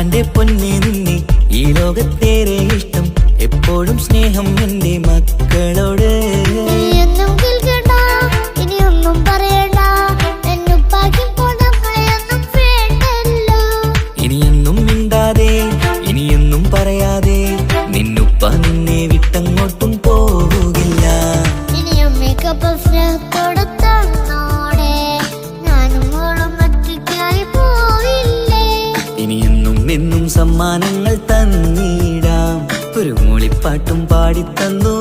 ഉപ്പാന്റെ പൊന്നെ നിന്നെ ഈ ലോകത്തേറെ ഇഷ്ടം എപ്പോഴും സ്നേഹം എന്റെ മക്കളോട്. ഇനിയൊന്നും മിണ്ടാതെ ഇനിയൊന്നും പറയാതെ നിന്നുപ്പ നിന്നെ വിട്ടങ്ങോട്ടും പോകില്ല. ഇനിയെന്നും എന്നും സമ്മാനങ്ങൾ തന്നിടാം, ഒരു മൂളിപ്പാട്ടും പാടിത്തന്നുറക്കിടാം.